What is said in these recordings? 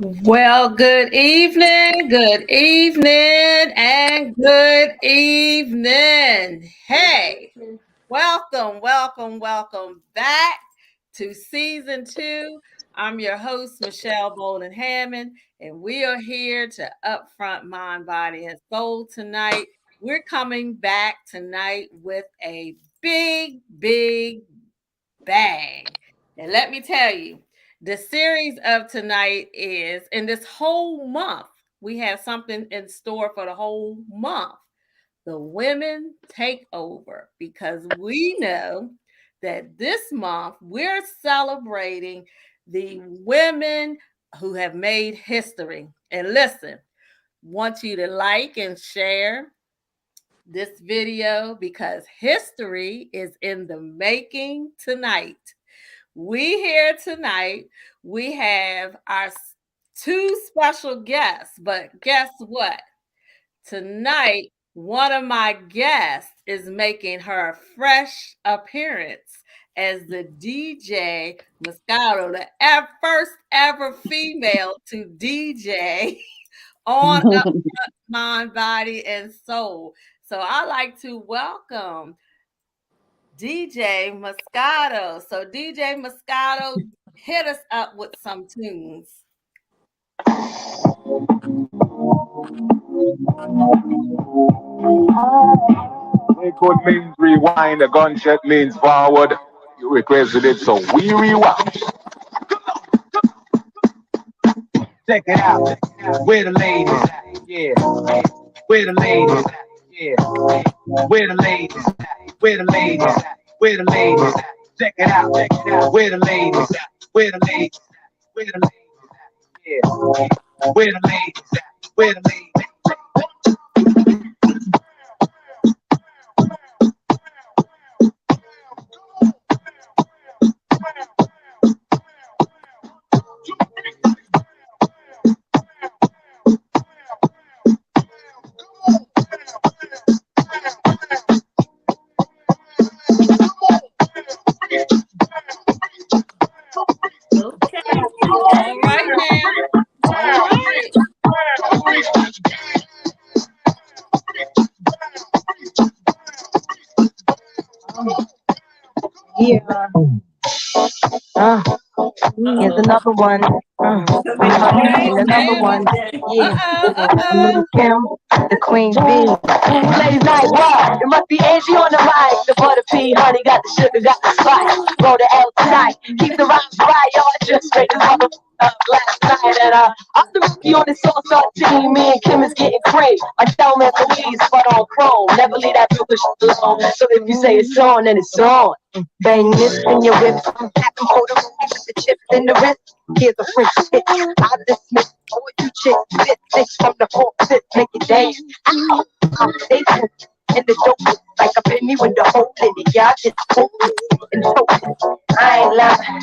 Well, good evening, and good evening. Hey, welcome back to season two. I'm your host, Michelle Bolden Hammond, and we are here to Upfront Mind, Body, and Soul tonight. We're coming back tonight with a big bang. And let me tell you, the series of tonight is, in this whole month, we have something in store for the whole month, the Women Takeover, because we know that this month we're celebrating the women who have made history. And listen, want you to like and share this video because history is in the making tonight. We here tonight, we have our two special guests, but guess what? Tonight, one of my guests is making her fresh appearance as the DJ Moscato, the first ever female to DJ on Up Mind, Body, and Soul. So I like to welcome DJ Moscato. So DJ Moscato, hit us up with some tunes. Record means rewind, a gunshot means forward. You requested it, so we rewind. Check it out. Where the ladies at? Yeah. Where the ladies at? Yeah. Where the ladies at? Where the ladies at? Where the ladies at? Check it out. Check it out. Where the ladies at? Where the ladies at? Where the ladies at? Yeah. Where the ladies at? Where the ladies at? All right now. All right. Yeah. Here's another one. And another one. Yeah. I'm little Kim, the queen bee. Ladies night, wow. It must be Angie on the mic. The butter pea, honey, got the sugar, got the spice. Roll the L tonight. Keep the rhymes right, y'all. Just straight as mother last night. And I'm the rookie on the salsa team. Me and Kim is getting crazy. My Thelma and Louise, but on chrome. Never leave that Brooklyn shit alone. So if you say it's on, then it's on. Bang this in your whip. Back and hold the with the chips in the wrist. Here's a French hit. I dismiss all you chicks. This from the whole sit, make it dance. Ow, they and the dope like a penny with the hole in it. Y'all just focus and focus. I ain't lying.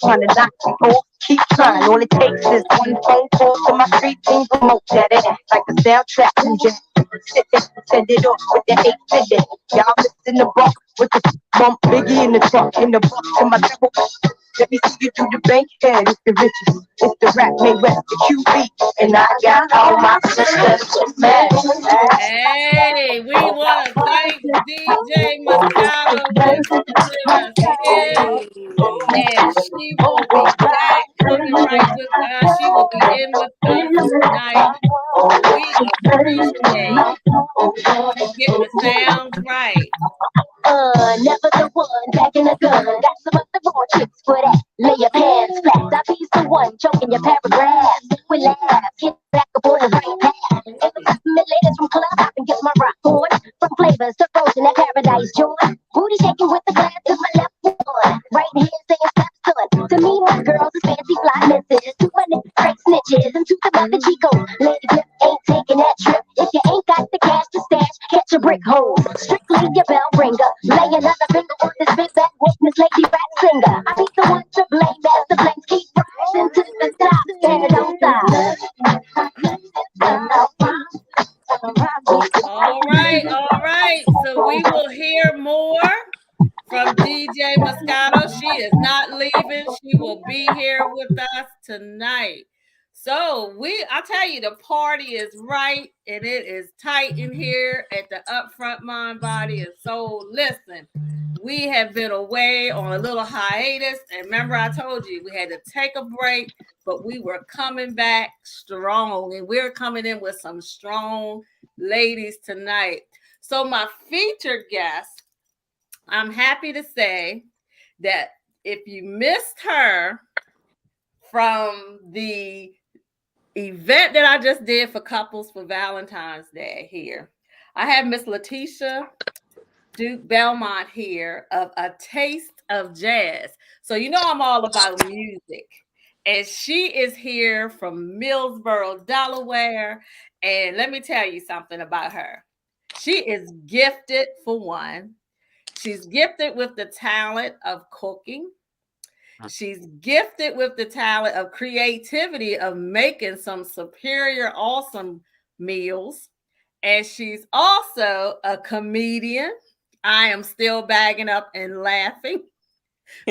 Trying to knock me off. Keep trying. All it takes is one phone call to my street team. Promote that it like a soundtrack. And just sit there and send it off with the 8 y'all listen the rock with the bump Biggie in the truck in the box to my double. Let me see you do the bank head. It's the riches. It's the rap made west the QB. And I got all my sisters mad. Hey, we want to thank DJ Moscato for joining us here. And she will be back coming right with us. She will be in with us tonight. We appreciate you getting the sounds right. Never the one packing a gun. Got some other raw chicks for that. Lay your pants flat. I be the one choking your paragraphs. We laugh, get back up on the right path. Ladies from club hop and get my rock on. From flavors to frozen at paradise joy. Booty shaking with the glass to my left one. Right hand saying step son. To me, my girls is fancy fly misses. To my niggas, straight snitches. And to the mother Chico. Lady Flip ain't taking that trip. If you ain't got the cash to stash, catch a brick hole. Strictly your bell ringer. Lay another finger on this big bad witness lady rap singer. I be the one to blame as the flames keep rising to the top. And don't All right. So we will hear more from DJ Moscato. She is not leaving. She will be here with us tonight. So I tell you, the party is right and it is tight in here at the Upfront Mind, Body, and Soul. Listen, we have been away on a little hiatus. And remember, I told you we had to take a break, but we were coming back strong. And we're coming in with some strong ladies tonight. So my featured guest, I'm happy to say that if you missed her from the event that I just did for couples for Valentine's Day here, I have Miss Letitia Duke Belmont here of A Taste of Jazz. So you know I'm all about music. And she is here from Millsboro, Delaware. And let me tell you something about her. She is gifted for one. She's gifted with the talent of cooking. She's gifted with the talent of creativity of making some superior, awesome meals. And she's also a comedian. I am still bagging up and laughing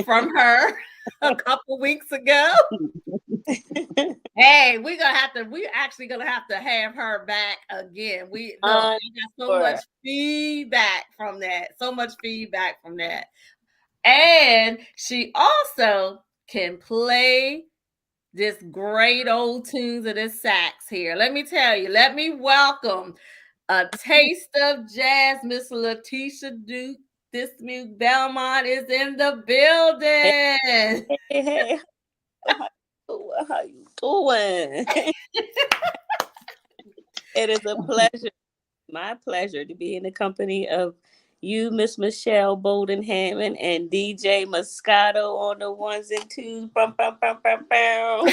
from her a couple weeks ago. Hey, we actually gonna have to have her back again. We got so much feedback from that. So much feedback from that. And she also can play this great old tunes of this sax here. Let me tell you, let me welcome A Taste of Jazz, Miss Letitia Duke. This Duke Belmont is in the building. Hey. How you doing? It is a pleasure, my pleasure, to be in the company of you, Miss Michelle Bolden Hammond, and DJ Moscato on the ones and twos. Bum, bum, bum, bum, bum.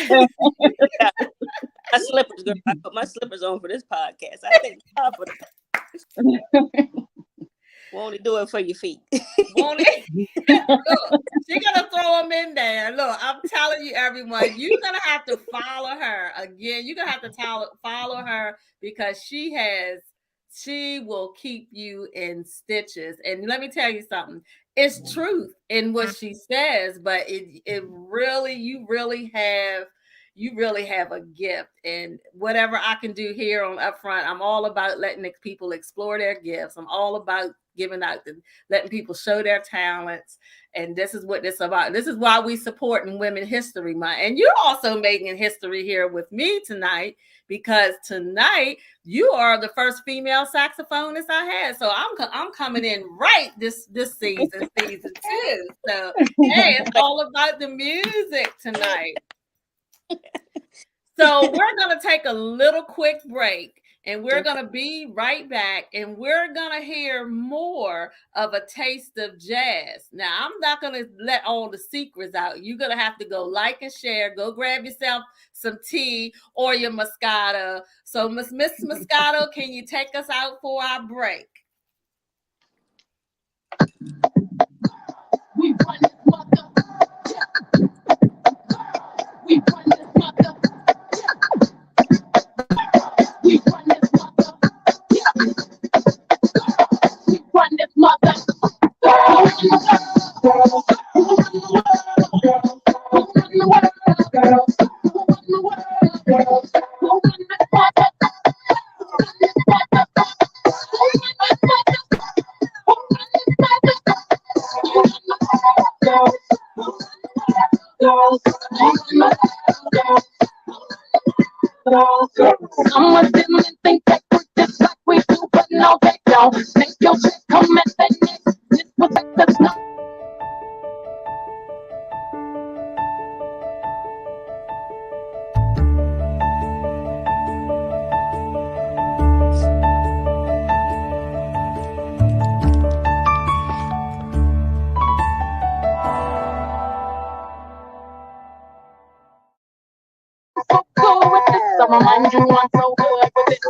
My slippers, girl. I put my slippers on for this podcast. I think God for the won't do it for your feet. Won't it? Look, she's gonna throw them in there. Look, I'm telling you, everyone, you're gonna have to follow her again. You're gonna have to follow her because she will keep you in stitches. And let me tell you something. It's truth in what she says, but it really, you really have a gift. And whatever I can do here on Upfront, I'm all about letting people explore their gifts. I'm all about giving out, letting people show their talents. And this is what this is about. This is why we support in Women History Month. And you're also making history here with me tonight, because tonight you are the first female saxophonist I had. So I'm coming in right this season 2. So hey, it's all about the music tonight. So we're going to take a little quick break, and we're going to be right back, and we're going to hear more of A Taste of Jazz. Now, I'm not going to let all the secrets out. You're going to have to go like and share. Go grab yourself some tea or your Moscato. So, Miss Moscato, can you take us out for our break? We run this mother. We run this mother. We run this mother. We run this mother. Some of them think they work just like we do, but no, they don't. Make your shit come at the next. This protect us now. So cool with this, so remind you I'm so good with it.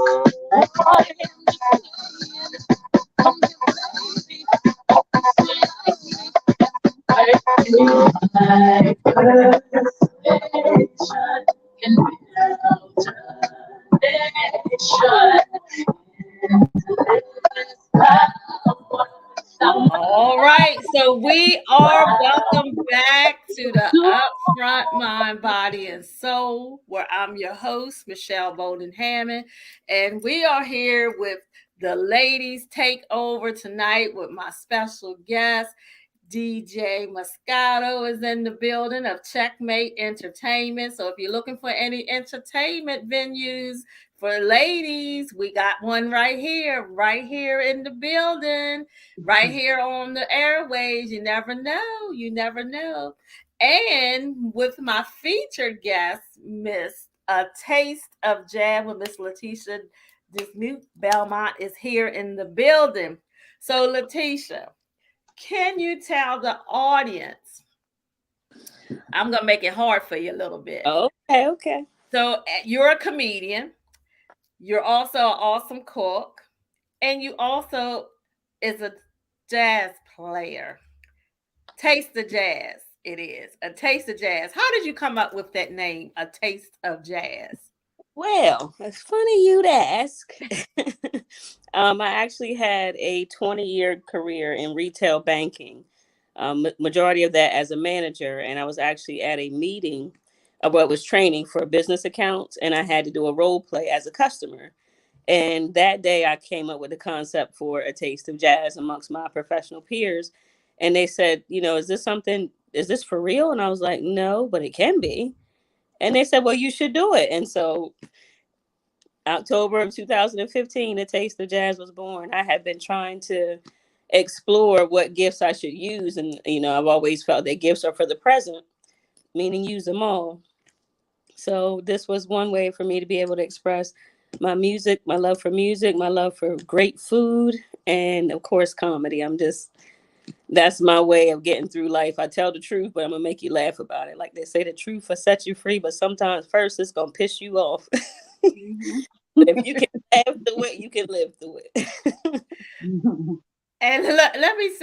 All right, so we are welcome back to the Upfront Mind, Body, and Soul, where I'm your host, Michelle Bolden Hammond. And we are here with the ladies takeover tonight with my special guest. DJ Moscato is in the building of Checkmate Entertainment. So if you're looking for any entertainment venues for ladies, we got one right here in the building, right here on the airways. You never know. You never know. And with my featured guest, Miss A Taste of Jazz with Miss Letitia Dismute Belmont is here in the building. So Letitia, can you tell the audience? I'm going to make it hard for you a little bit. Okay. So you're a comedian. You're also an awesome cook. And you also is a jazz player. Taste of Jazz, it is. A Taste of Jazz. How did you come up with that name, A Taste of Jazz? Well, it's funny you'd ask. I actually had a 20-year career in retail banking, majority of that as a manager. And I was actually at a meeting of what was training for business accounts, and I had to do a role play as a customer. And that day I came up with the concept for A Taste of Jazz amongst my professional peers. And they said, is this for real? And I was like, no, but it can be. And they said, well, you should do it. And so October of 2015, A Taste of Jazz was born. I had been trying to explore what gifts I should use. And, I've always felt that gifts are for the present, meaning use them all. So this was one way for me to be able to express my music, my love for music, my love for great food, and of course, comedy. That's my way of getting through life. I tell the truth, but I'm going to make you laugh about it. Like they say, the truth will set you free, but sometimes first it's going to piss you off. Mm-hmm. But if you can laugh through it, you can live through it. And let me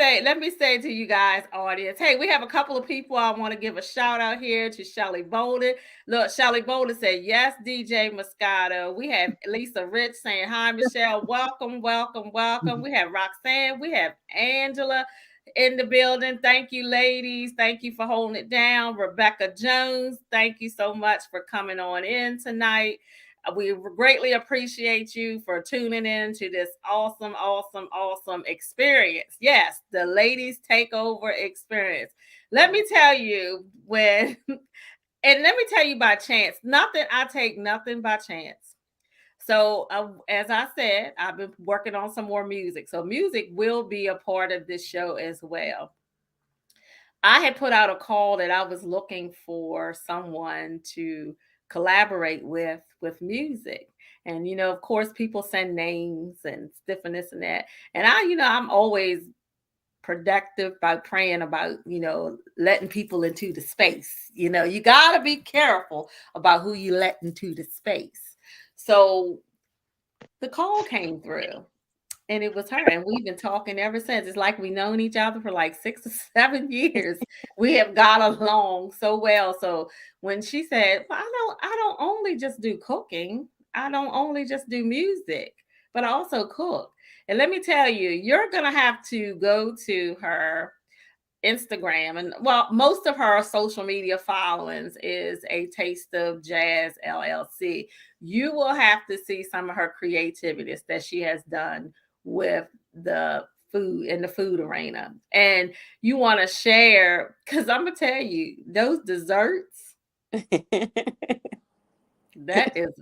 say to you guys, audience, hey, we have a couple of people I want to give a shout out here to Shelly Bolden. Look, Shelly Bolden said, yes, DJ Moscato. We have Lisa Rich saying, hi, Michelle. Welcome. We have Roxanne. We have Angela in the building. Thank you, ladies. Thank you for holding it down. Rebecca Jones, thank you so much for coming on in tonight. We greatly appreciate you for tuning in to this awesome experience. Yes, the ladies takeover experience. Let me tell you and let me tell you by chance, I take nothing by chance. So as I said, I've been working on some more music. So music will be a part of this show as well. I had put out a call that I was looking for someone to collaborate with music. And, of course, people send names and stuff and this and that. And I'm always productive by praying about, letting people into the space. You got to be careful about who you let into the space. So the call came through. And it was her. And we've been talking ever since. It's like we've known each other for like 6 or 7 years. We have got along so well. So when she said, well, I don't only just do cooking. I don't only just do music, but I also cook. And let me tell you, you're going to have to go to her Instagram, and most of her social media followings is A Taste of Jazz LLC. You will have to see some of her creativities that she has done with the food in the food arena. And you want to share, because I'm gonna tell you, those desserts, that is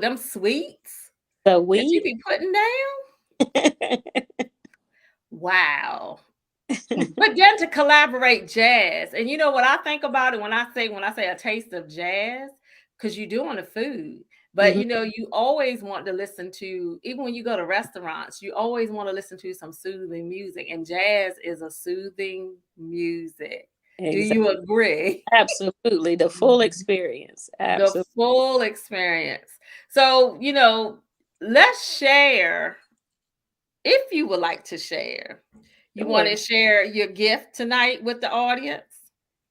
them sweets that you be putting down. Wow. But then to collaborate jazz, and you know what I think about it when I say A Taste of Jazz, because you're doing the food, but mm-hmm. You always want to listen to, even when you go to restaurants, you always want to listen to some soothing music, and jazz is a soothing music. Exactly. Do you agree? Absolutely. The full experience. Absolutely. The full experience. So, let's share, if you would like to share. You want to share your gift tonight with the audience?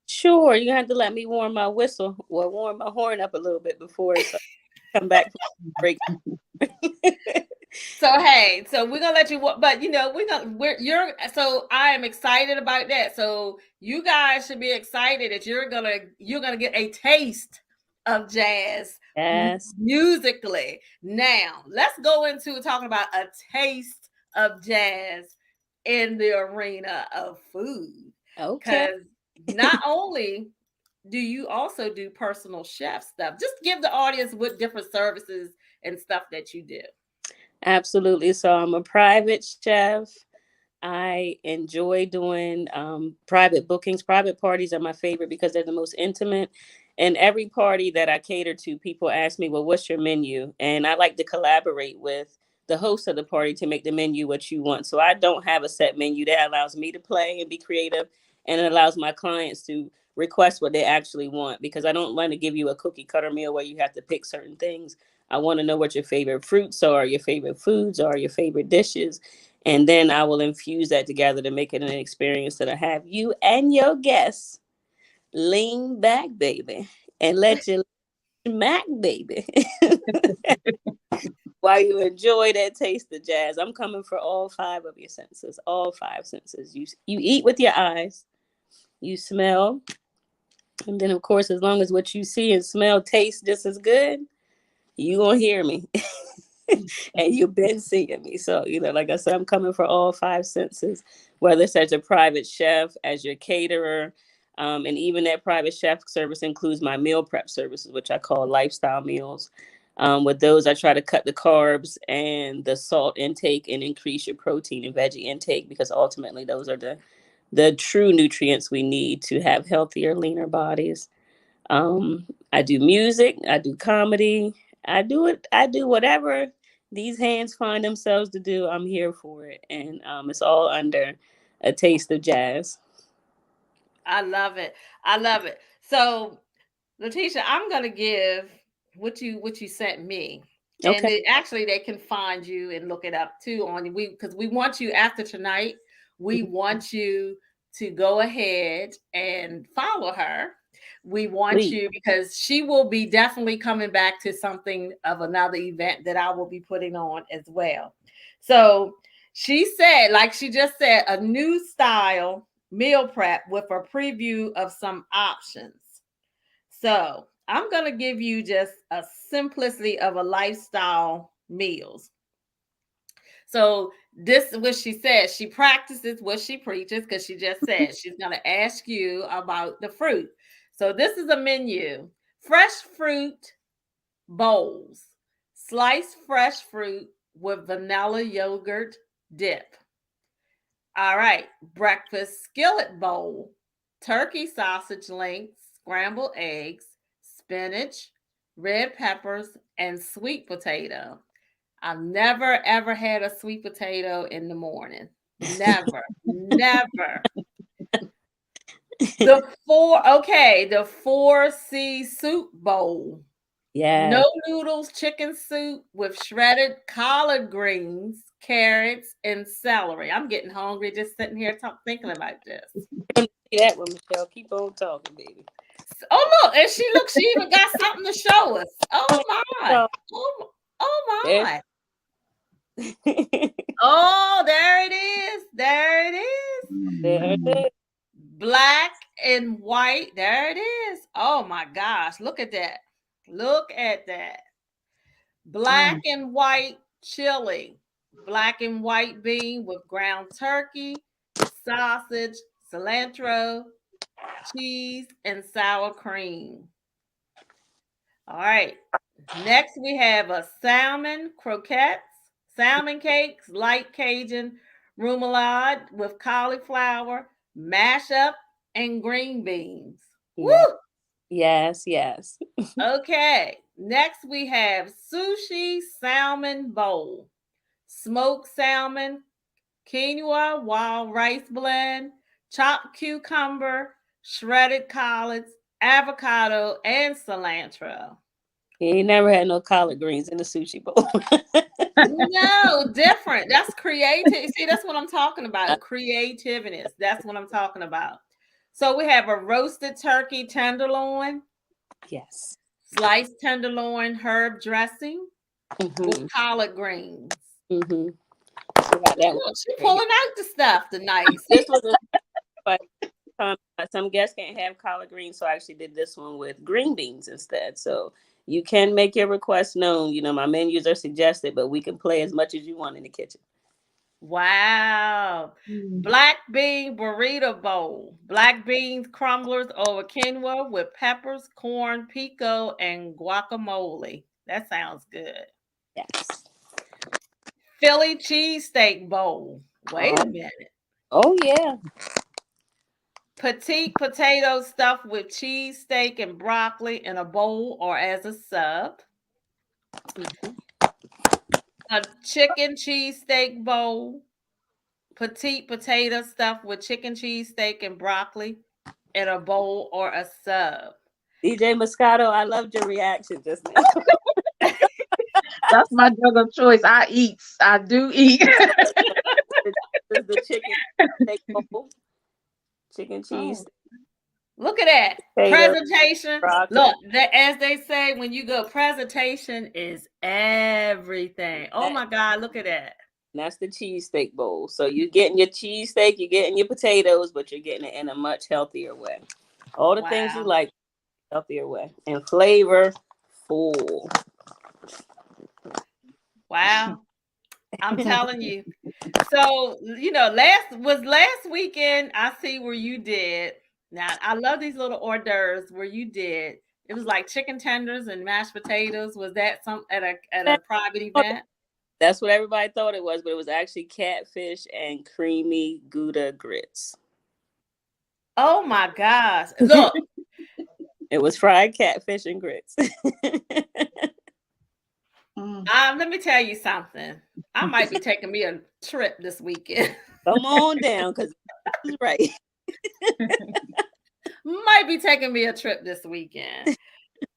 Sure. You have to let me warm my whistle or warm my horn up a little bit before it's come back from break. So hey, so we're gonna let you, but you know, you're. So I am excited about that. So you guys should be excited that you're gonna get a taste of jazz Yes. musically. Now let's go into talking about a taste of jazz in the arena of food, Okay. because not only do you also do personal chef stuff. Just give the audience what different services and stuff that you do. Absolutely. So I'm a private chef. I enjoy doing private bookings. Private parties are my favorite because they're the most intimate. And every party that I cater to, people ask me, well, what's your menu? And I like to collaborate with the host of the party to make the menu what you want. So I don't have a set menu that allows me to play and be creative. And it allows my clients to request what they actually want, because I don't want to give you a cookie cutter meal where you have to pick certain things. I want to know what your favorite fruits are, your favorite foods are, your favorite dishes, and then I will infuse that together to make it an experience that I have you and your guests lean back, baby, and let you smack, baby, while you enjoy that taste of jazz. I'm coming for all five of your senses, all five senses. You eat with your eyes, you smell, and then of course, as long as what you see and smell tastes just as good, you gonna hear me. And you've been seeing me. So, like I said, I'm coming for all five senses, whether it's as a private chef, as your caterer, and even that private chef service includes my meal prep services, which I call lifestyle meals. With those, I try to cut the carbs and the salt intake and increase your protein and veggie intake, because ultimately those are the true nutrients we need to have healthier, leaner bodies. I do music, I do comedy, I do whatever these hands find themselves to do. I'm here for it. And it's all under a taste of jazz. I love it. I love it. So, Letitia, I'm gonna give what you sent me, and Okay. actually they can find you and look it up too on because we want you after tonight. We want you to go ahead and follow her. We want Please. you because she will be definitely coming back to something of another event that I will be putting on as well. So she said, like she just said, a new style meal prep with a preview of some options. So I'm going to give you just a simplicity of a lifestyle meals. So this is what she says. She practices what she preaches because she just said she's going to ask you about the fruit. So this is a menu: fresh fruit bowls, sliced fresh fruit with vanilla yogurt dip. All right, breakfast skillet bowl, turkey sausage links, scrambled eggs, spinach, red peppers, and sweet potato. I've never ever had a sweet potato in the morning. Never, never. The 4C soup bowl. Yeah. No noodles, chicken soup with shredded collard greens, carrots, and celery. I'm getting hungry just sitting here thinking about this. See that one, Michelle. Keep on talking, baby. Oh look, and she even got something to show us. Oh my. So, Oh there, my. Oh, there it is. There it is. there it is. Black and white. There it is. Oh my gosh. Look at that. Look at that. Black and white chili. Black and white bean with ground turkey, sausage, cilantro, cheese, and sour cream. All right. Next, we have a salmon croquettes, salmon cakes, light Cajun remoulade with cauliflower, mashup, and green beans. Woo! Yeah. Yes, yes. Okay. Next, we have sushi salmon bowl, smoked salmon, quinoa wild rice blend, chopped cucumber, shredded collards, avocado, and cilantro. You ain't never had no collard greens in the sushi bowl. No, different. That's creative. See, that's what I'm talking about. Creativeness. That's what I'm talking about. So we have a roasted turkey tenderloin, Yes. sliced tenderloin herb dressing with Hmm. collard greens. Mm-hmm. So got that one. She pulling out the stuff tonight. This was but some guests can't have collard greens, so I actually did this one with green beans instead. So you can make your request known. You know, my menus are suggested, but we can play as much as you want in the kitchen. Wow. Black bean burrito bowl. Black beans crumblers over quinoa with peppers, corn, pico, and guacamole. That sounds good. Yes. Philly cheesesteak bowl. Wait a minute. Oh yeah. Petite potato stuffed with cheese, steak, and broccoli in a bowl or as a sub. A chicken cheesesteak bowl. Petite potato stuffed with chicken cheese, steak, and broccoli in a bowl or a sub. DJ Moscato, I loved your reaction just now. That's my drug of choice. I do eat. This is the chicken steak bowl. Chicken cheese. Look at that. Potato, presentation. broccoli. Look, as they say, when you go, presentation is everything. Oh my God, look at that. That's the cheesesteak bowl. So you're getting your cheesesteak, you're getting your potatoes, but you're getting it in a much healthier way. All the things you like, healthier way. And flavor full. Wow. I'm telling you. So, you know, last weekend, I see where you did. Now, I love these little hors d'oeuvres where you did. It was like chicken tenders and mashed potatoes. Was that at a private event? That's what everybody thought it was, but it was actually catfish and creamy Gouda grits. Oh my gosh. Look. It was fried catfish and grits. Let me tell you something. I might be taking me a trip this weekend. Come on down, because that's right. Might be taking me a trip this weekend.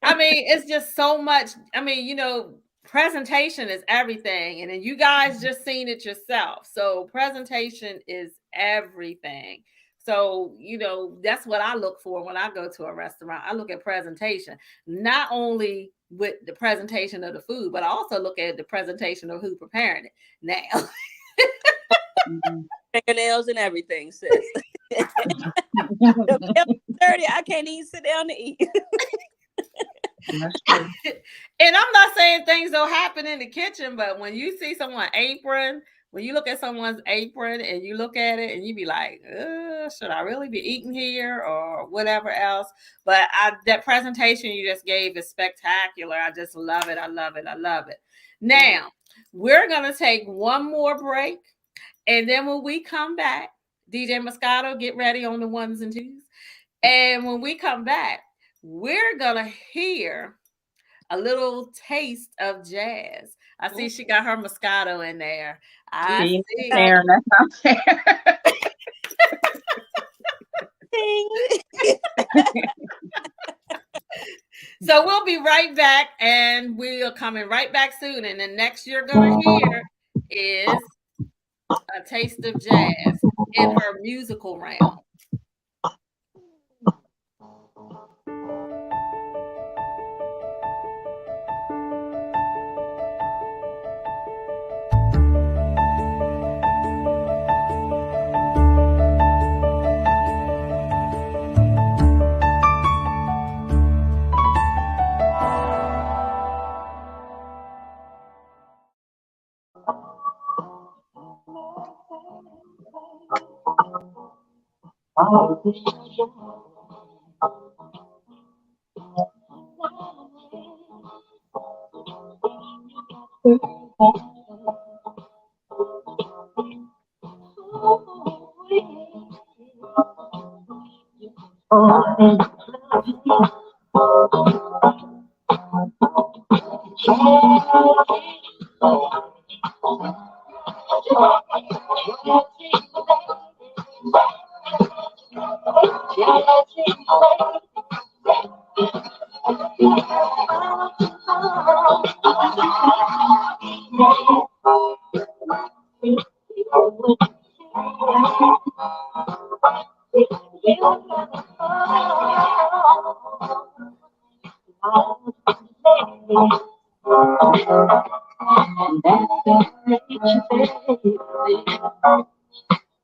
I mean, it's just so much. I mean, you know, presentation is everything. And then you guys just seen it yourself. So presentation is everything. So, you know, that's what I look for when I go to a restaurant. I look at presentation, not only with the presentation of the food, but I also look at the presentation of who preparing it now. Fingernails and everything, sis. 30, I can't even sit down to eat. That's true. And I'm not saying things don't happen in the kitchen, but when you see someone apron, when you look at someone's apron and you look at it and you be like, should I really be eating here or whatever else? But that presentation you just gave is spectacular. I just love it. I love it. I love it. Now, we're going to take one more break. And then when we come back, DJ Moscato, get ready on the ones and twos. And when we come back, we're going to hear a little taste of jazz. I see she got her Moscato in there. I see. There, that's not fair. So we'll be right back, and we're coming right back soon. And the next you're going to hear is a taste of jazz in her musical realm.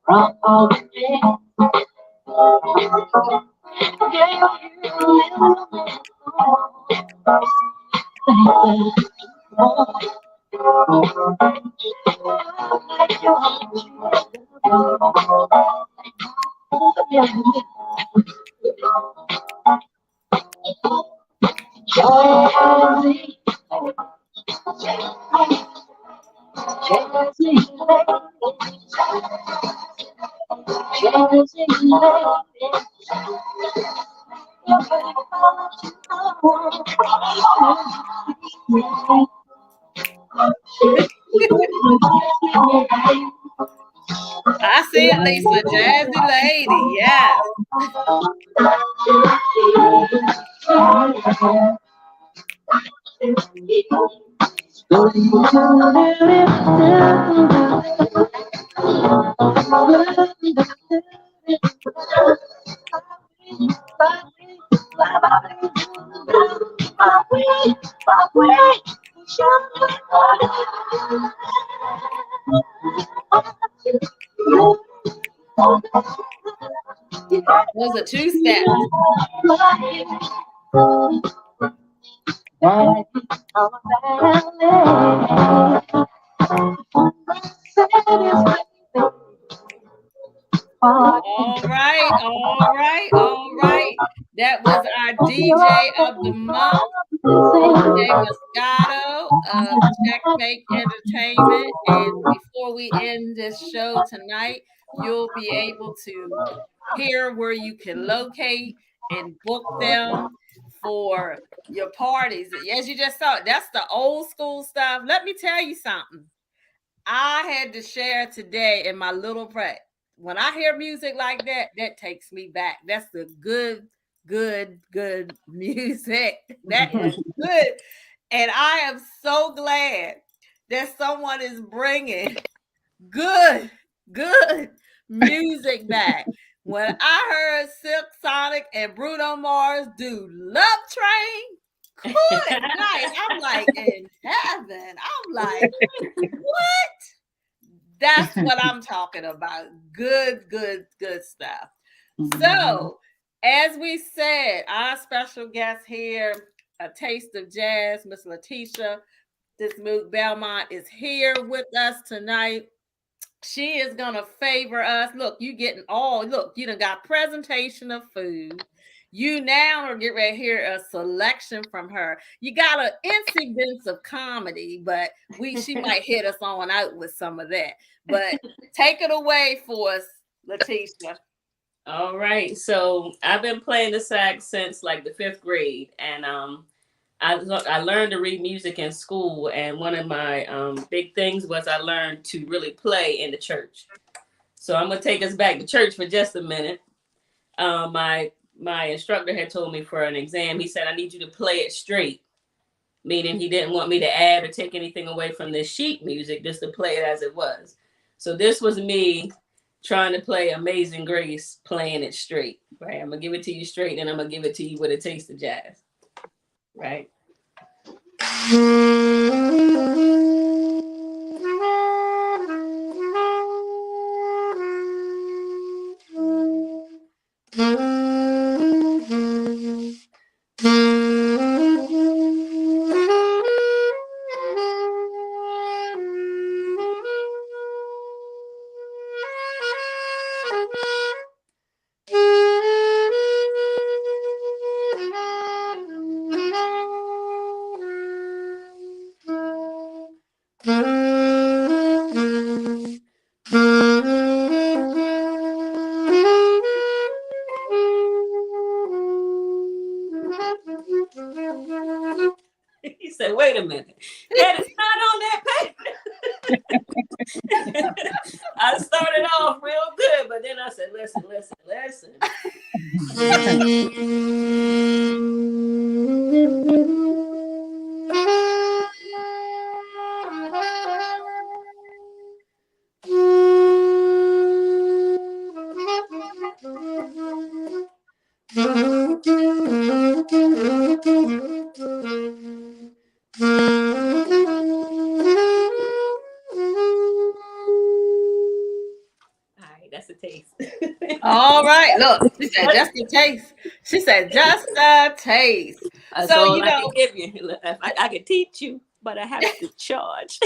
from all the day. I see it, Lisa. Jazzy lady. Yes. Those are two steps. All right, all right, all right. That was our DJ of the month, DJ Moscato of Checkmate Entertainment. And before we end this show tonight, you'll be able to hear where you can locate and book them for your parties. As you just saw, that's the old school stuff. Let me tell you something. I had to share today in my little prep. When I hear music like that, that takes me back. That's the good music. That is good. And I am so glad that someone is bringing good music back. When I heard Silk Sonic and Bruno Mars do Love Train, cool at night, I'm like in heaven. I'm like, what? That's what I'm talking about. Good stuff. So, as we said, our special guest here, A Taste of Jazz, Miss Letitia Dismuke Belmont, is here with us tonight. She is gonna favor us. Look, you getting all look, you done got presentation of food. You now are get ready to hear a selection from her. You got an incidence of comedy, but she might hit us on out with some of that. But take it away for us, Letitia. All right. So I've been playing the sax since like the 5th grade, and I learned to read music in school, and one of my big things was I learned to really play in the church. So I'm gonna take us back to church for just a minute. My instructor had told me for an exam, he said, I need you to play it straight, meaning he didn't want me to add or take anything away from the sheet music, just to play it as it was. So this was me trying to play Amazing Grace, playing it straight, right? I'm gonna give it to you straight, and I'm gonna give it to you with a taste of jazz, right? He said, wait a minute. That is not on that paper. I started off real good, but then I said, listen. taste. All right. Look, she said just a taste. She said just a taste. That's So, all I can give you. Look, I can teach you, but I have to charge.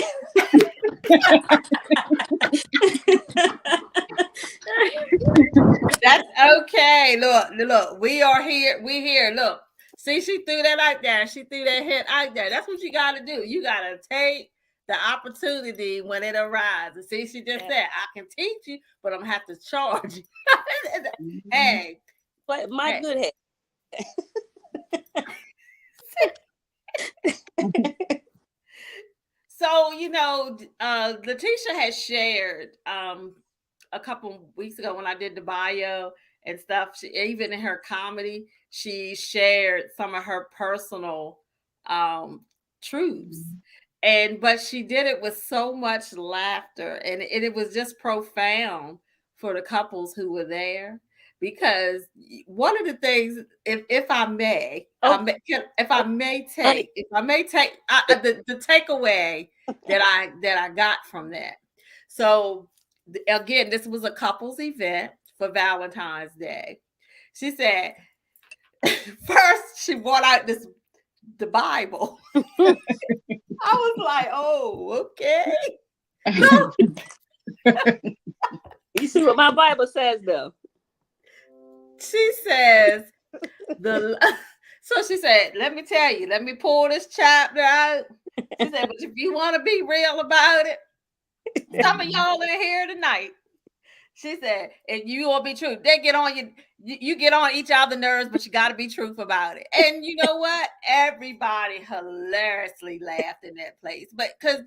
that's okay. Look, we are here. We here. Look, see, she threw that out there. She threw that hit out there. That's what you got to do. You got to take the opportunity when it arises. See, she just said, I can teach you, but I'm going to have to charge you. Hey. But my good head. So, Letitia has shared a couple weeks ago when I did the bio and stuff, even in her comedy, she shared some of her personal truths. But she did it with so much laughter, and it was just profound for the couples who were there. Because one of the things, if I may take the takeaway that I got from that. So again, this was a couples event for Valentine's Day. She said first she brought out the Bible. I was like, oh, okay. No. You see what my Bible says, though. She says so she said, let me tell you, let me pull this chapter out. She said, but if you want to be real about it, some of y'all in here tonight. She said, and you will be true. They get on you get on each other's nerves, but you got to be truthful about it. And you know what? Everybody hilariously laughed in that place. But because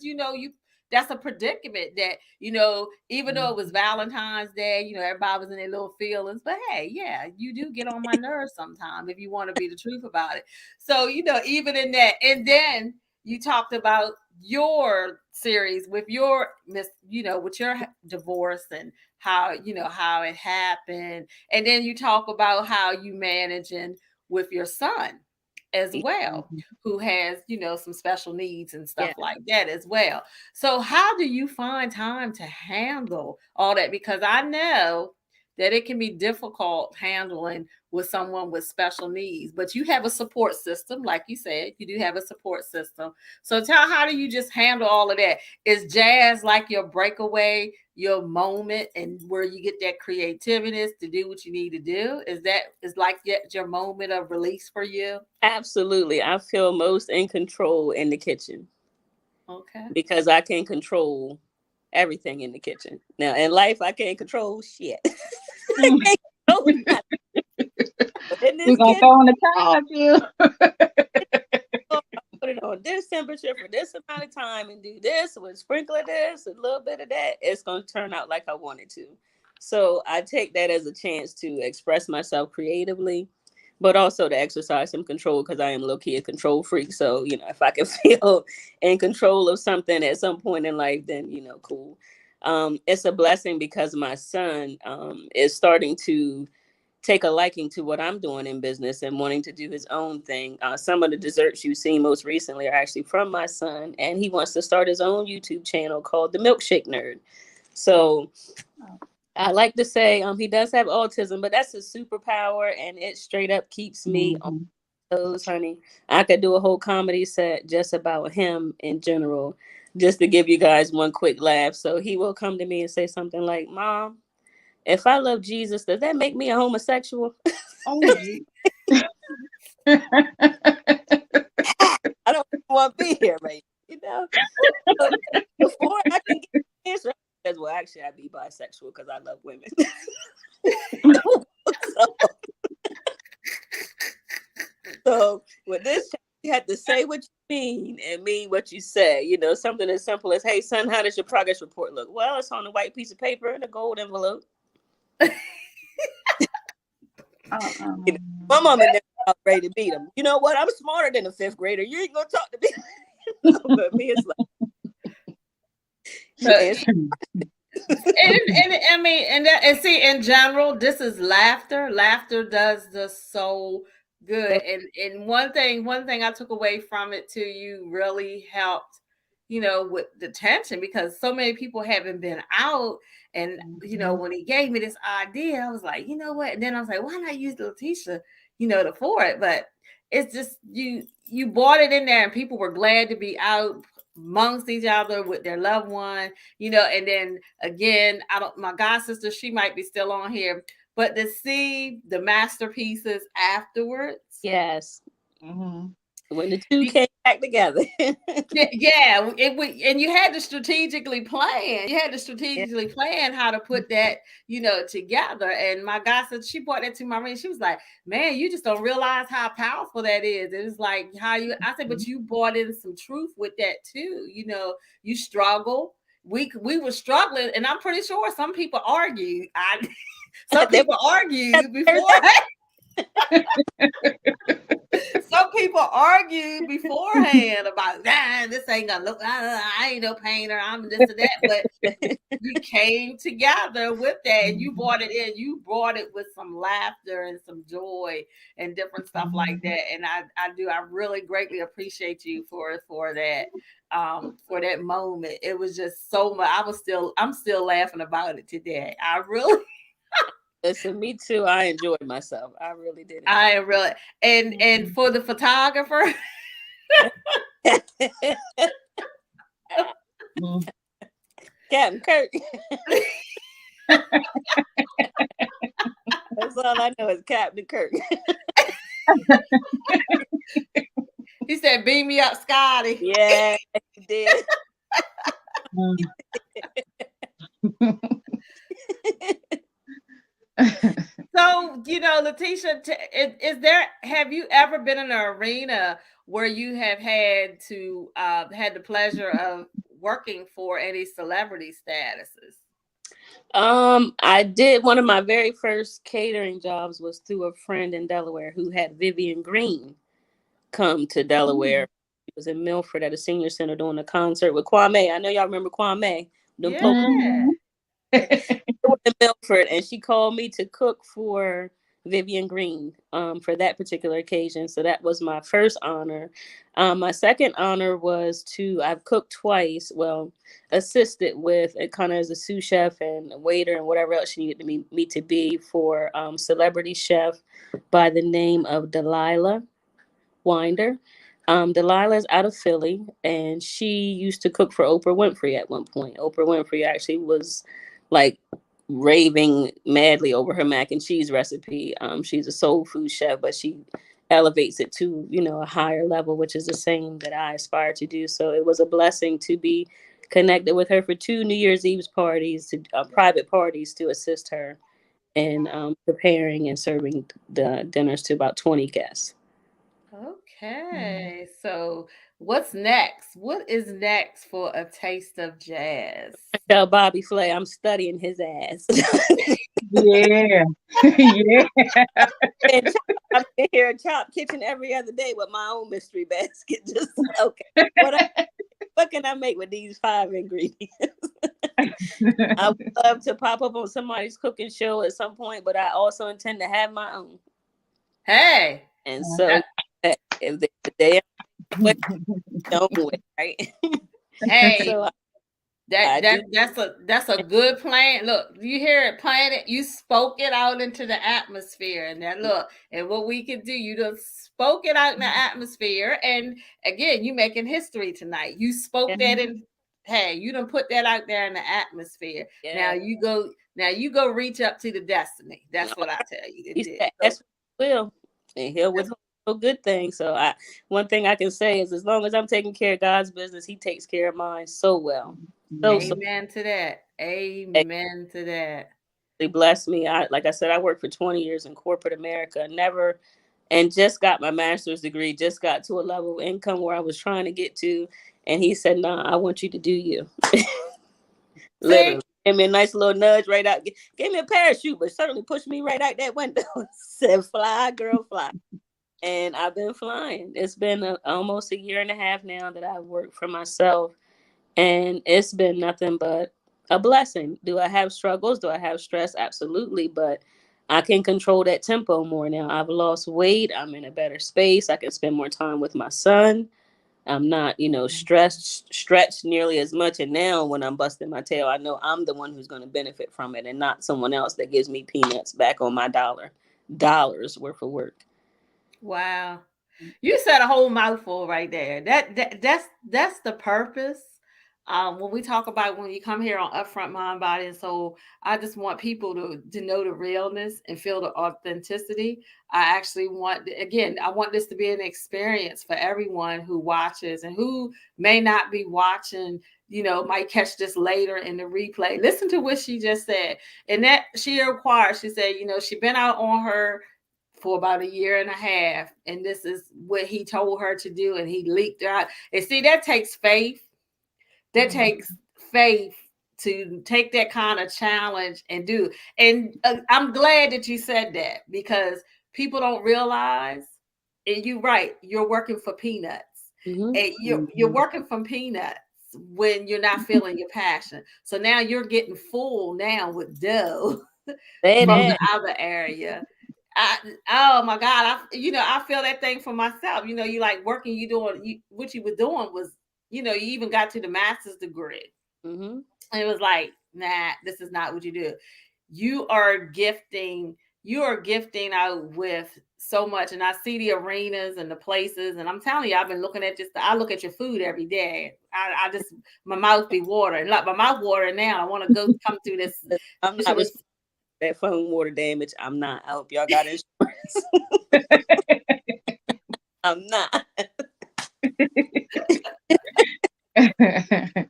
that's a predicament that, even though it was Valentine's Day, everybody was in their little feelings. But hey, yeah, you do get on my nerves sometimes if you want to be the truth about it. So, even in that, and then you talked about your series with your with your divorce and how it happened, and then you talk about how you managing with your son as well, who has some special needs and stuff like that as well. So how do you find time to handle all that? Because I know that it can be difficult handling with someone with special needs, but you have a support system. Like you said, you do have a support system. So how do you just handle all of that? Is jazz like your breakaway, your moment, and where you get that creativity to do what you need to do? Is like your moment of release for you? Absolutely. I feel most in control in the kitchen. Okay. Because I can control everything in the kitchen. Now, in life, I can't control shit. I can't control nothing. But in this gonna throw in the towel at you. Put it on this temperature for this amount of time and do this with sprinkler this, a little bit of that. It's going to turn out like I wanted to. So I take that as a chance to express myself creatively, but also to exercise some control, because I am low-key a control freak. So, if I can feel in control of something at some point in life, then, cool. It's a blessing because my son is starting to take a liking to what I'm doing in business and wanting to do his own thing. Some of the desserts you've seen most recently are actually from my son, and he wants to start his own YouTube channel called The Milkshake Nerd. So I like to say he does have autism, but that's his superpower, and it straight up keeps me on toes, honey. I could do a whole comedy set just about him in general, just to give you guys one quick laugh. So he will come to me and say something like, Mom, if I love Jesus, does that make me a homosexual? Oh, I don't want to be here, right? But before I can get the answer, I says, well, actually, I'd be bisexual because I love women. So with this, you have to say what you mean and mean what you say. Something as simple as, hey, son, how does your progress report look? Well, it's on a white piece of paper in a gold envelope. My mama never was ready to beat him. You know what? I'm smarter than a fifth grader. You ain't gonna talk to me. But me, it's like. And see, in general, this is laughter. Laughter does the soul good. And one thing I took away from it too, you really helped, with the tension, because so many people haven't been out And when he gave me this idea, I was like, you know what? And then I was like, why not use Letitia, for it? But it's just you bought it in there, and people were glad to be out amongst each other with their loved one, and then again, my god sister, she might be still on here, but to see the masterpieces afterwards. Yes. Mm-hmm. When the two came back together. Yeah, and you had to strategically plan. You had to strategically plan how to put that, together. And my god said, she brought that to my ring. She was like, man, you just don't realize how powerful that is. It was like I said, but you brought in some truth with that too. You struggle. We were struggling, and I'm pretty sure some people argue. Some people argued before. Some people argue beforehand about this ain't gonna look. I ain't no painter. I'm this and that. But you came together with that, and you brought it in. You brought it with some laughter and some joy and different stuff like that. And I really greatly appreciate you for that. For that moment, it was just so much. I'm still laughing about it today. I really. Listen, me too. I enjoyed myself. I really did. I really and for the photographer. Captain Kirk. That's all I know is Captain Kirk. He said, "Beam me up, Scotty." Yeah, he did. So, Letitia, have you ever been in an arena where you have had the pleasure of working for any celebrity statuses? I did. One of my very first catering jobs was through a friend in Delaware who had Vivian Green come to Delaware. He was in Milford at a senior center doing a concert with Kwame. I know y'all remember Kwame. Yeah. In Milford, and she called me to cook for Vivian Green for that particular occasion. So that was my first honor. My second honor was I've cooked twice, assisted with it kind of as a sous chef and a waiter and whatever else she needed me to be for celebrity chef by the name of Delilah Winder. Delilah's out of Philly, and she used to cook for Oprah Winfrey at one point. Oprah Winfrey actually was like raving madly over her mac and cheese recipe. She's a soul food chef, but she elevates it to, a higher level, which is the same that I aspire to do. So it was a blessing to be connected with her for 2 New Year's Eve parties, private parties, to assist her in preparing and serving the dinners to about 20 guests. Okay, so what's next? What is next for A Taste of Jazz? Tell Bobby Flay I'm studying his ass. Yeah. Yeah. And I'm in here at Chop Kitchen every other day with my own mystery basket. Just okay. What can I make with these 5 ingredients? I would love to pop up on somebody's cooking show at some point, but I also intend to have my own. Hey. And so if they don't do it, right? Hey. So that's a good plan. Look, you hear it, plan it. You spoke it out into the atmosphere, and then look, and what we can do. You just spoke it out in the atmosphere, and again, you making history tonight. You spoke that in. Hey, you done put that out there in the atmosphere. Yeah. Now you go reach up to the destiny. That's what I tell you to do. That's what he will, and he'll withhold no good thing. So one thing I can say is, as long as I'm taking care of God's business, He takes care of mine so well. Amen to that. Amen to that. They blessed me. Like I said, I worked for 20 years in corporate America, and just got my master's degree, just got to a level of income where I was trying to get to. And He said, "Nah, I want you to do you." Literally. Gave me a nice little nudge right out. Gave me a parachute, but certainly pushed me right out that window. Said, "Fly, girl, fly." And I've been flying. It's been almost a year and a half now that I've worked for myself. And it's been nothing but a blessing. Do I have struggles? Do I have stress? Absolutely. But I can control that tempo more now. I've lost weight. I'm in a better space. I can spend more time with my son. I'm not, stretched nearly as much. And now when I'm busting my tail, I know I'm the one who's going to benefit from it and not someone else that gives me peanuts back on my dollars worth of work. Wow. You said a whole mouthful right there. That's the purpose. When we talk about when you come here on Upfront Mind, Body, and Soul, I just want people to know the realness and feel the authenticity. I actually want, again, I want this to be an experience for everyone who watches and who may not be watching, might catch this later in the replay. Listen to what she just said. And that she requires, she said, she been out on her for about a year and a half, and this is what he told her to do, and he leaked out. And see, that takes faith. That takes faith to take that kind of challenge and do. And I'm glad that you said that, because people don't realize, and you're right, you're working for peanuts. Mm-hmm. And you're working from peanuts when you're not feeling your passion. So now you're getting full now with dough from the other area. Oh my God, I feel that thing for myself. You like working, what you were doing was, you even got to the master's degree. Mm-hmm. And it was like, nah, this is not what you do. You are gifting out with so much. And I see the arenas and the places, and I'm telling you, I've been looking at I look at your food every day. I just, my mouth be watering. Like my mouth watering now. I want to come through this. I'm not that phone water damage. I'm not. I hope y'all got insurance. I'm not.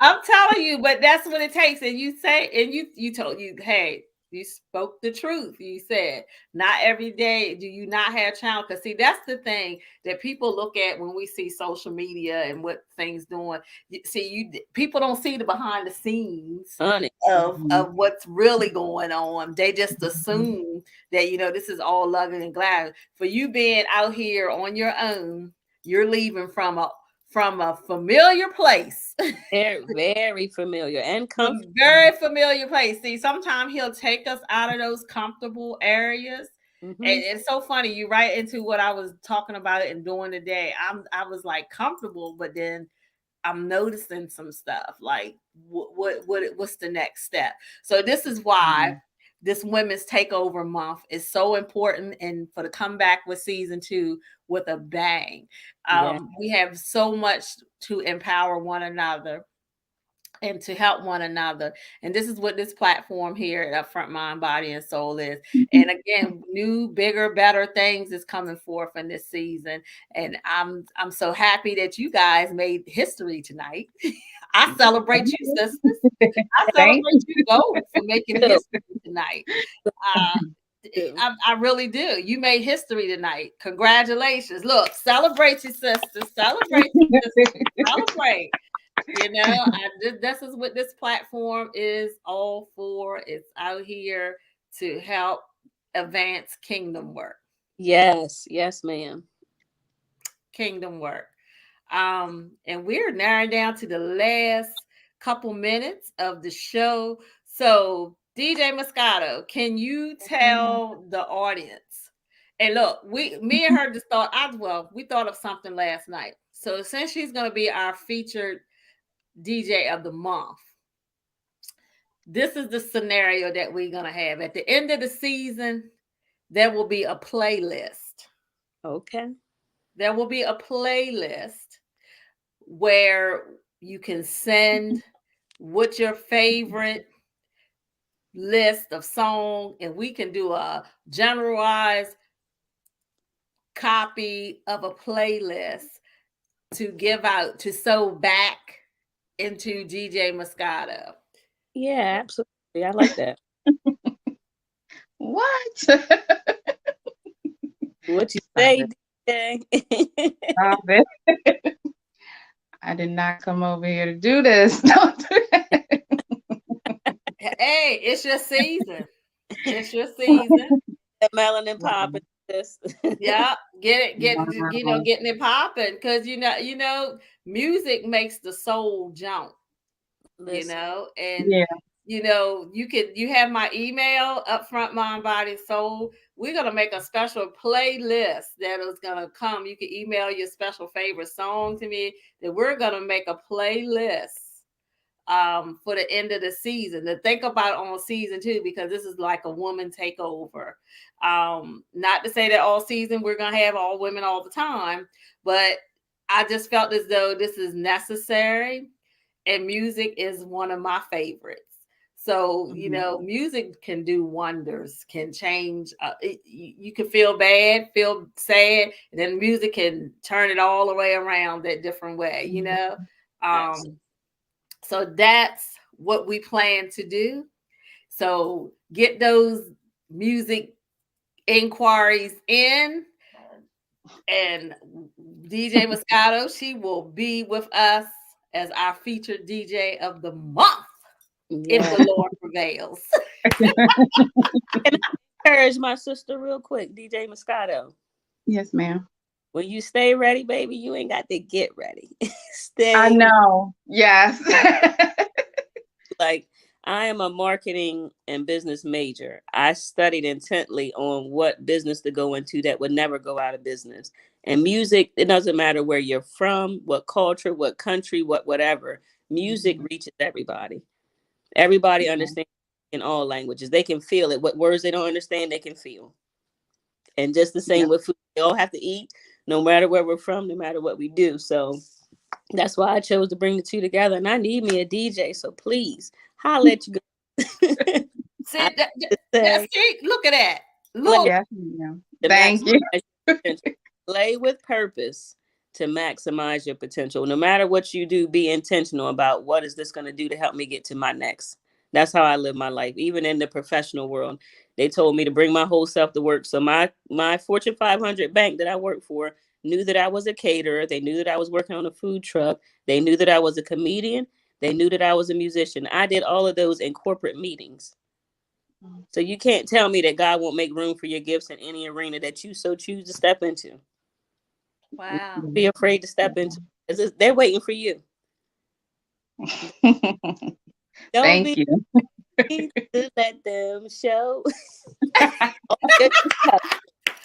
I'm telling you, but that's what it takes. And you say, and you told you, hey, you spoke the truth. You said, not every day do you not have challenge. Because see, that's the thing that people look at when we see social media and what things doing. People don't see the behind the scenes of what's really going on. They just assume that this is all love and glad. For you being out here on your own, you're leaving from a familiar place. Very, very familiar and comfortable. Very familiar place. See, sometimes he'll take us out of those comfortable areas. Mm-hmm. And it's so funny. You right into what I was talking about and doing today. I was like comfortable, but then I'm noticing some stuff like what's the next step. So this is why this Women's Takeover Month is so important, and for the comeback with season 2 with a bang. We have so much to empower one another and to help one another. And this is what this platform here at Upfront Mind, Body, and Soul is. And again, new, bigger, better things is coming forth in this season. And I'm so happy that you guys made history tonight. I celebrate you, sisters. I celebrate you both for making history tonight. I really do. You made history tonight. Congratulations. Look, celebrate your sisters. Celebrate your sisters. Celebrate. This is what this platform is all for. It's out here to help advance kingdom work. Yes, ma'am. Kingdom work. And we're narrowing down to the last couple minutes of the show. So, DJ Moscato, can you tell the audience? And look, me and her just thought, we thought of something last night. So since she's going to be our featured DJ of the month, this is the scenario that we're going to have. At the end of the season, there will be a playlist. Okay. There will be a playlist where you can send what's your favorite list of song, and we can do a generalized copy of a playlist to give out, to sew back into DJ Moscato. Yeah, absolutely. I like that. What? What you say, DJ? I did not come over here to do this. Don't do that. Hey, it's your season. It's your season. The melanin popping. Yeah, getting it popping, because music makes the soul jump. Listen, And you have my email, Upfront Mind, Body, Soul. We're gonna make a special playlist that is gonna come. You can email your special favorite song to me. That we're gonna make a playlist for the end of the season to think about on season 2, because this is like a woman takeover. Not to say that all season we're gonna have all women all the time, but I just felt as though this is necessary, and music is one of my favorites. So, music can do wonders, can change. You can feel bad, feel sad, and then music can turn it all the way around that different way, Yes. So that's what we plan to do. So get those music inquiries in, and DJ Moscato, she will be with us as our featured DJ of the month. If the Lord prevails. Can I encourage my sister real quick, DJ Moscato? Yes, ma'am. When you stay ready, baby, you ain't got to get ready. Stay. I know. Yes. Like, I am a marketing and business major. I studied intently on what business to go into that would never go out of business. And music, it doesn't matter where you're from, what culture, what country, whatever. Music reaches everybody. Everybody understands in all languages. They can feel it. What words they don't understand, they can feel. And just the same with food. We all have to eat, no matter where we're from, no matter what we do. So that's why I chose to bring the two together. And I need me a DJ. So please, holla at you go. See, look at that. Look. Yes, ma'am. Thank you. Play with purpose to maximize your potential. No matter what you do, be intentional about what is this going to do to help me get to my next. That's how I live my life. Even in the professional world, they told me to bring my whole self to work. So my Fortune 500 bank that I work for knew that I was a caterer. They knew that I was working on a food truck. They knew that I was a comedian. They knew that I was a musician. I did all of those in corporate meetings. So you can't tell me that God won't make room for your gifts in any arena that you so choose to step into. Wow. Don't be afraid to step into it. They're waiting for you. Don't Thank you. to let them show. I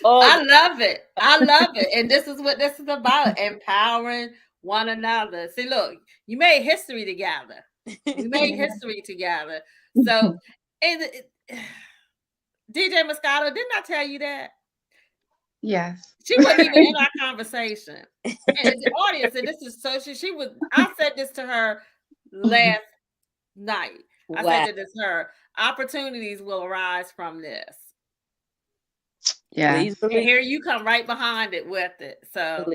love it. I love it. And this is what this is about, empowering one another. See, look, you made history together. We made history together. So, DJ Moscato, didn't I tell you that? Yes. She wasn't even in our conversation. And the audience, and this is so she was, I said this to her last night. I said this to her. Opportunities will arise from this. Yes. And here you come right behind it with it. So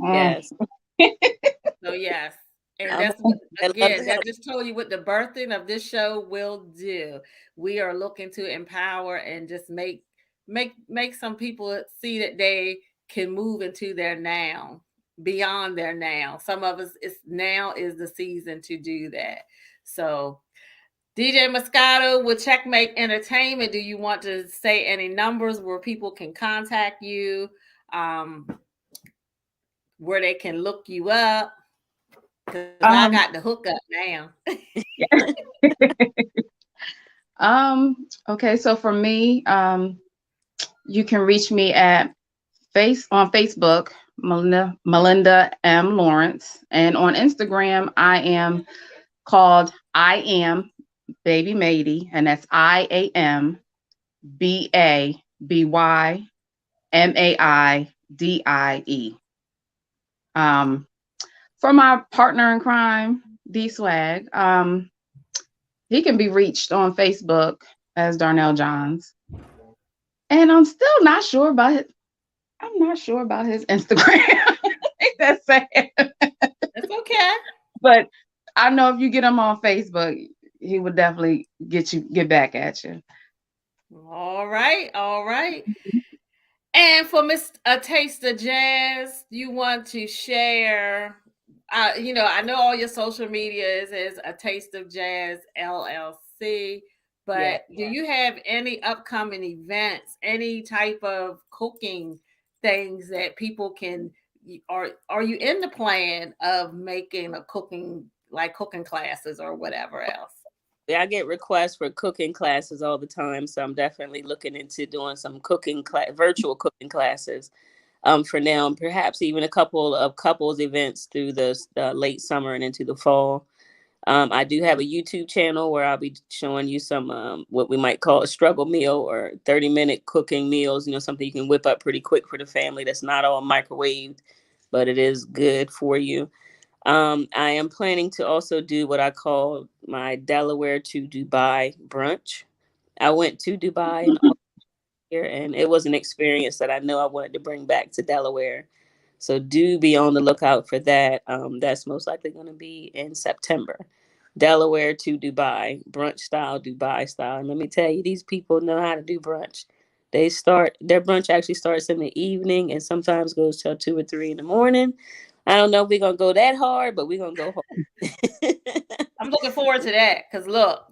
yes. So yes. And that's what, again, that just told you what the birthing of this show will do. We are looking to empower and just make some people see that they can move into their now, beyond their now. Some of us, it's now is the season to do that. So DJ Moscato with Checkmate Entertainment, do you want to say any numbers where people can contact you, where they can look you up? Because I got the hookup now. Okay, so for me, you can reach me at on Facebook, Melinda M. Lawrence, and on Instagram, I am called I Am Baby Mady, and that's IAMBABYMAIDIE. For my partner in crime, D Swag, he can be reached on Facebook as Darnell Johns. And I'm still not sure about his Instagram. That's sad. That's okay. But I know if you get him on Facebook, he would definitely get back at you. All right. And for Miss A Taste of Jazz, you want to share, I know all your social media is A Taste of Jazz LLC, but do you have any upcoming events, any type of cooking things that people can, are you in the plan of making a cooking classes or whatever else? I get requests for cooking classes all the time, so I'm definitely looking into doing some virtual cooking classes for now, and perhaps even a couple of couples events through the late summer and into the fall. I do have a YouTube channel where I'll be showing you some what we might call a struggle meal or 30-minute cooking meals, something you can whip up pretty quick for the family that's not all microwaved, but it is good for you. I am planning to also do what I call my Delaware to Dubai brunch. I went to Dubai in August here, and it was an experience that I know I wanted to bring back to Delaware. So do be on the lookout for that. That's most likely going to be in September. Delaware to Dubai, brunch style, Dubai style. And let me tell you, these people know how to do brunch. Their brunch actually starts in the evening and sometimes goes till 2 or 3 in the morning. I don't know if we're going to go that hard, but we're going to go hard. I'm looking forward to that because look,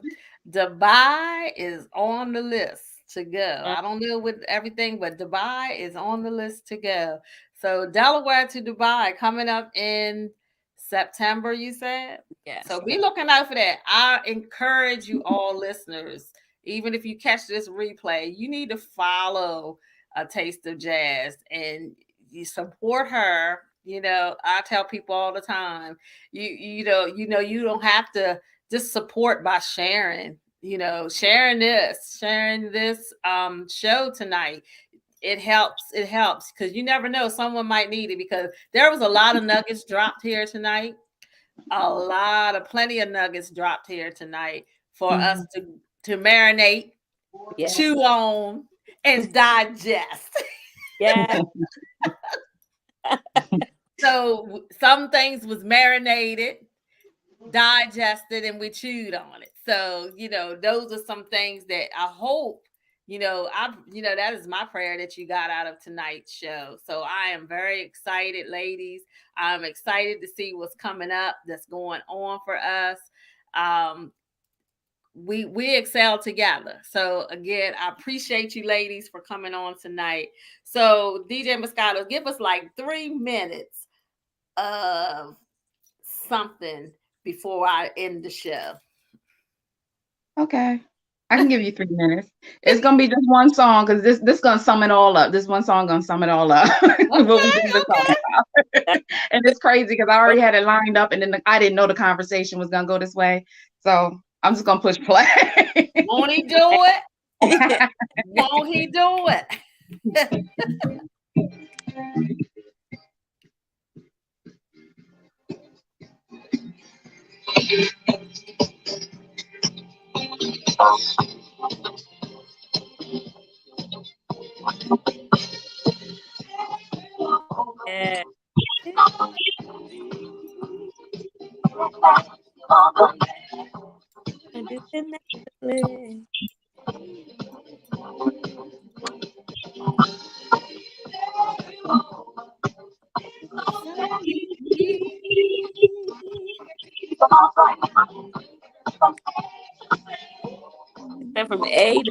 Dubai is on the list to go. I don't know with everything, but Dubai is on the list to go. So Delaware to Dubai coming up in September, you said? Yes. So be looking out for that. I encourage you all listeners, even if you catch this replay, you need to follow A Taste of Jazz and you support her. I tell people all the time, you don't have to just support by sharing sharing this show tonight. It helps because you never know, someone might need it, because there was a lot of nuggets dropped here tonight, plenty of nuggets dropped here tonight for us to marinate, chew on, and digest. Yeah. So some things was marinated, digested, and we chewed on it. So, those are some things that I hope, that is my prayer that you got out of tonight's show. So I am very excited, ladies. I'm excited to see what's coming up, that's going on for us. We excel together. So again, I appreciate you ladies for coming on tonight. So DJ Moscato, give us like 3 minutes of something before I end the show. Okay. I can give you 3 minutes. It's gonna be just one song because this gonna sum it all up. This one song gonna sum it all up. What we just been talking about. And it's crazy because I already had it lined up, and then I didn't know the conversation was gonna go this way. So I'm just gonna push play. Won't he do it? Won't he do it? Yeah. And from A to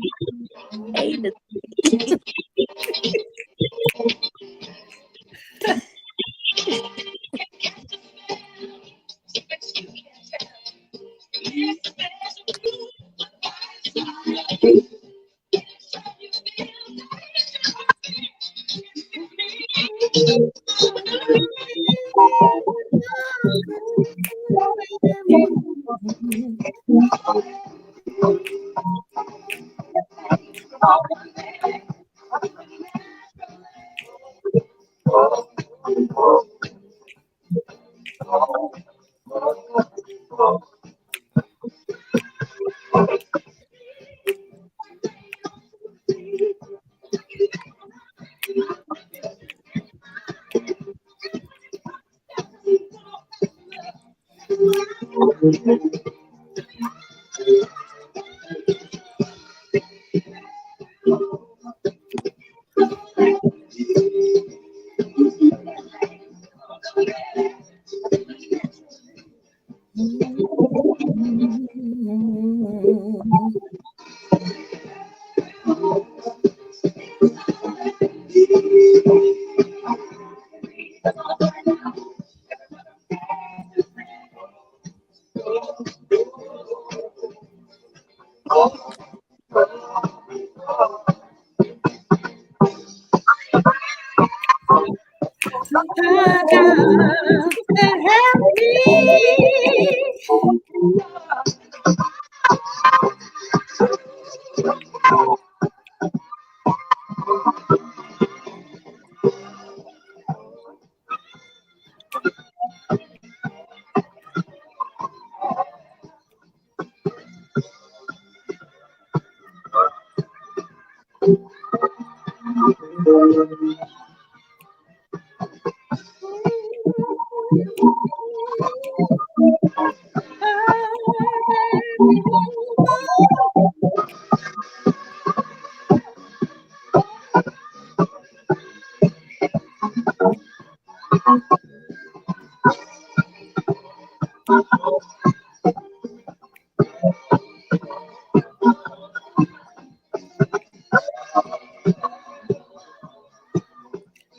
I got to help me.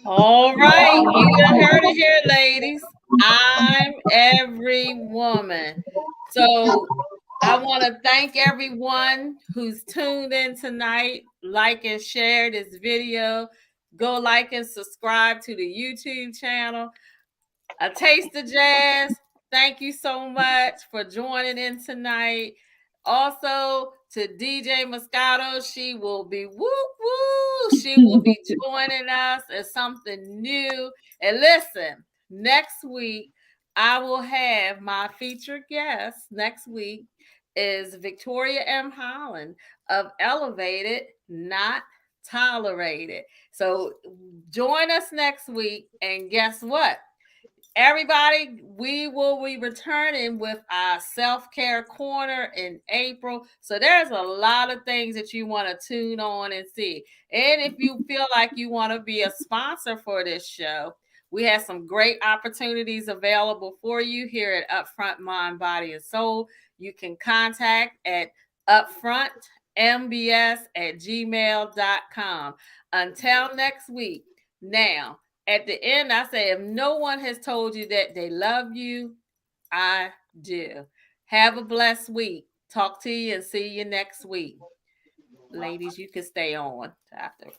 All right, you done heard it here, ladies. I'm every woman. So I want to thank everyone who's tuned in tonight. Like and share this video. Go like and subscribe to the YouTube channel. A Taste of Jazz. Thank you so much for joining in tonight. Also to DJ Moscato, she will be woo woo. She will be joining us as something new. And listen, next week I will have my featured guest. Next week is Victoria M. Holland of Elevated, Not Tolerated. So join us next week, and guess what? Everybody, we will be returning with our self-care corner in April. So there's a lot of things that you want to tune on and see. And if you feel like you want to be a sponsor for this show, we have some great opportunities available for you here at Upfront Mind, Body, and Soul. You can contact at upfrontmbs@gmail.com. Until next week. Now, at the end, I say, if no one has told you that they love you, I do. Have a blessed week. Talk to you and see you next week. Ladies, you can stay on after.